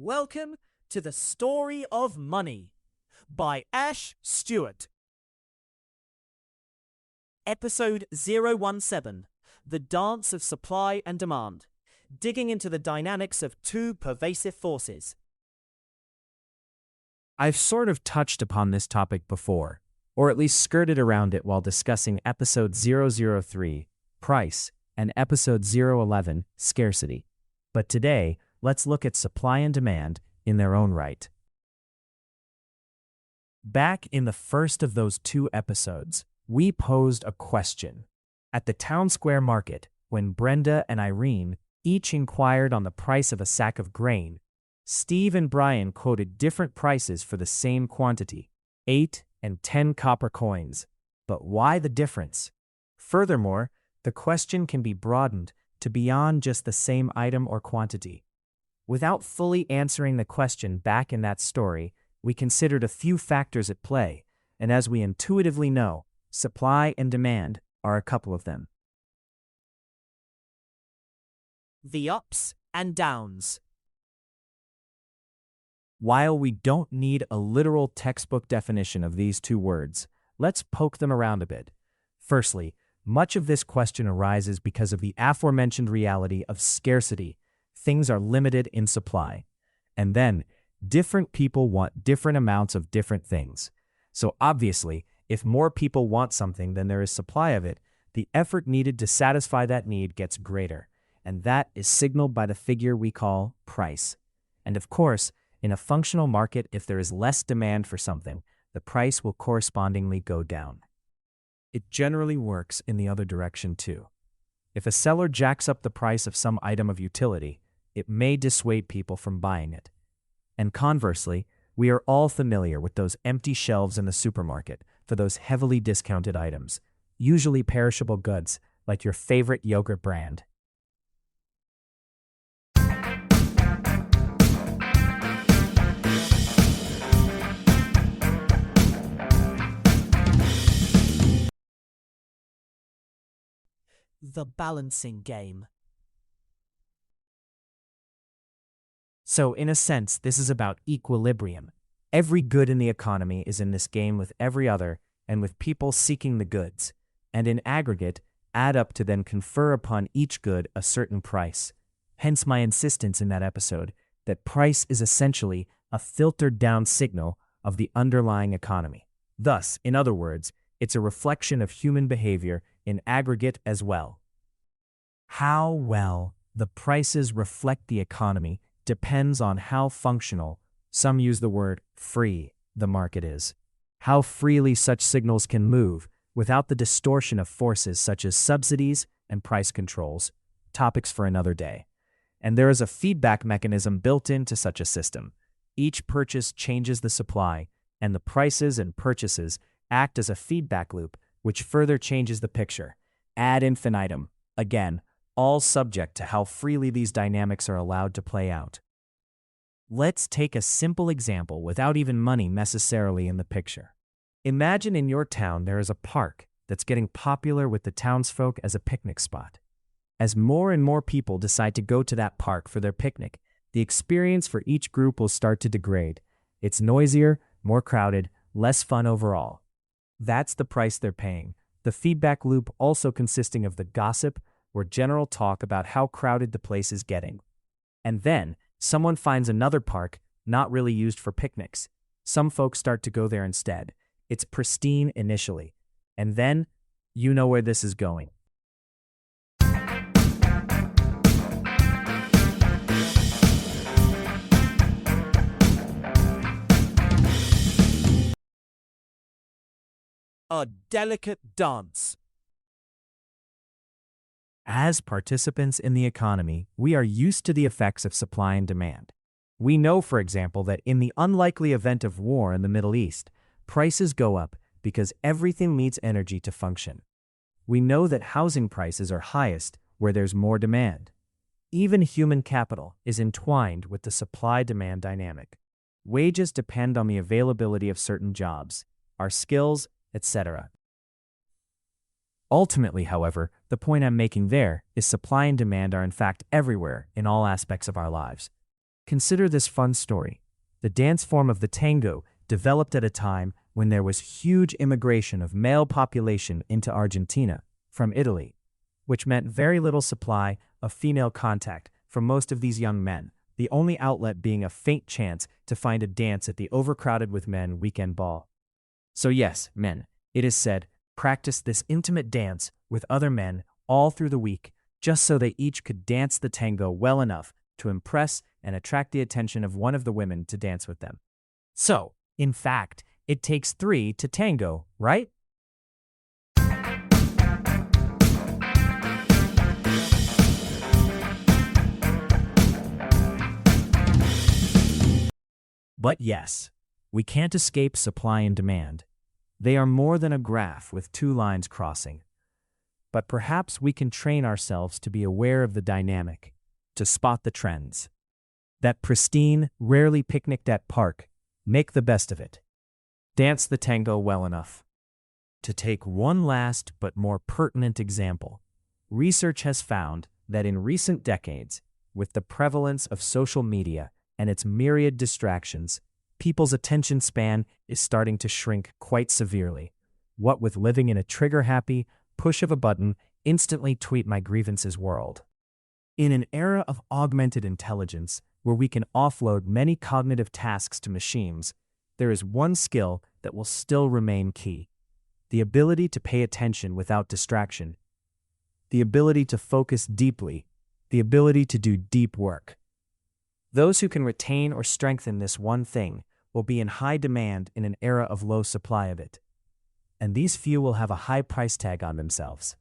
Welcome to the Story of Money by Ash Stewart. Episode 017, The Dance of Supply and Demand, digging into the dynamics of two pervasive forces. I've sort of touched upon this topic before, or at least skirted around it while discussing episode 003, Price, and episode 011, Scarcity. But today, let's look at supply and demand in their own right. Back in the first of those two episodes, we posed a question. At the townsquare market, when Brenda and Irene each inquired on the price of a sack of grain, Steve and Bryan quoted different prices for the same quantity, 8 and 10 copper coins. But why the difference? Furthermore, the question can be broadened to beyond just the same item or quantity. Without fully answering the question back in that story, we considered a few factors at play, and as we intuitively know, supply and demand are a couple of them. The ups and downs. While we don't need a literal textbook definition of these two words, let's poke them around a bit. Firstly, much of this question arises because of the aforementioned reality of scarcity. Things are limited in supply. And then, different people want different amounts of different things. So obviously, if more people want something than there is supply of it, the effort needed to satisfy that need gets greater. And that is signaled by the figure we call price. And of course, in a functional market, if there is less demand for something, the price will correspondingly go down. It generally works in the other direction too. If a seller jacks up the price of some item of utility, it may dissuade people from buying it. And conversely, we are all familiar with those empty shelves in the supermarket for those heavily discounted items, usually perishable goods like your favorite yogurt brand. The balancing game. So in a sense, this is about equilibrium. Every good in the economy is in this game with every other, and with people seeking the goods, and in aggregate, add up to then confer upon each good a certain price. Hence my insistence in that episode that price is essentially a filtered down signal of the underlying economy. Thus, in other words, it's a reflection of human behavior in aggregate as well. How well the prices reflect the economy depends on how functional, some use the word free, the market is. How freely such signals can move without the distortion of forces such as subsidies and price controls, topics for another day. And there is a feedback mechanism built into such a system. Each purchase changes the supply, and the prices and purchases act as a feedback loop which further changes the picture, ad infinitum, again, all subject to how freely these dynamics are allowed to play out. Let's take a simple example without even money necessarily in the picture. Imagine in your town there is a park that's getting popular with the townsfolk as a picnic spot. As more and more people decide to go to that park for their picnic, the experience for each group will start to degrade. It's noisier, more crowded, less fun overall. That's the price they're paying. The feedback loop also consisting of the gossip or general talk about how crowded the place is getting. And then, someone finds another park not really used for picnics. Some folks start to go there instead. It's pristine initially. And then, you know where this is going. A delicate dance. As participants in the economy, we are used to the effects of supply and demand. We know, for example, that in the unlikely event of war in the Middle East, prices go up because everything needs energy to function. We know that housing prices are highest where there's more demand. Even human capital is entwined with the supply-demand dynamic. Wages depend on the availability of certain jobs, our skills, etc. Ultimately, however, the point I'm making there is supply and demand are in fact everywhere in all aspects of our lives. Consider this fun story. The dance form of the tango developed at a time when there was huge immigration of male population into Argentina from Italy, which meant very little supply of female contact for most of these young men, the only outlet being a faint chance to find a dance at the overcrowded with men weekend ball. So yes, men, it is said, practice this intimate dance with other men all through the week, just so they each could dance the tango well enough to impress and attract the attention of one of the women to dance with them. So, in fact, it takes 3 to tango, right? But yes, we can't escape supply and demand. They are more than a graph with 2 lines crossing. But perhaps we can train ourselves to be aware of the dynamic, to spot the trends. That pristine, rarely picnicked at park, make the best of it. Dance the tango well enough. To take one last but more pertinent example, research has found that in recent decades, with the prevalence of social media and its myriad distractions, people's attention span is starting to shrink quite severely. What with living in a trigger-happy, push of a button, instantly tweet my grievances world. In an era of augmented intelligence, where we can offload many cognitive tasks to machines, there is one skill that will still remain key: the ability to pay attention without distraction, the ability to focus deeply, the ability to do deep work. Those who can retain or strengthen this one thing will be in high demand in an era of low supply of it. And these few will have a high price tag on themselves.